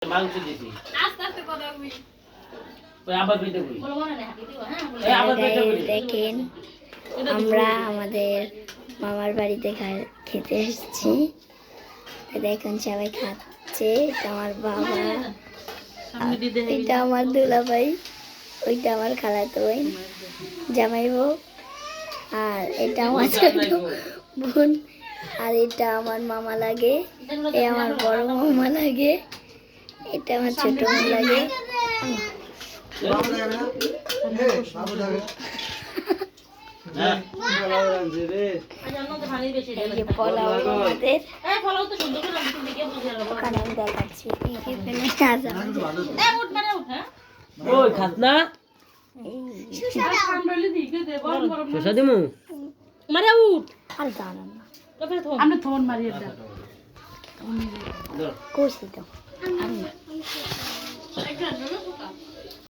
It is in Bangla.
মাংস দিছি আস্তে আস্তে কথা কই ওই আবার পেটে কই বলো মনে হাঁটি দিও হ্যাঁ এই আবার পেটে কই দেখেন আমরা আমাদের মামার বাড়িতে খেতে এসেছি দেখুন সবাই খাচ্ছে এটা আমার বাবা এটা আমার দুলাভাই ওইটা আমার খালাতো বোন জামাই বউ আর এটা আমার ছোট বোন আর এটা আমার মামা লাগে এ আমার বড় মামা লাগে এটা আমার ছোট বোন লাগে এই যে পোলাও আমাদের ওখানে আমি দেখাচ্ছি ওই খাস না শসা দিমু মারে উঠ আর দাঁড়ান না আমরা থমন মারিয়ে দাও কইছি তো আমি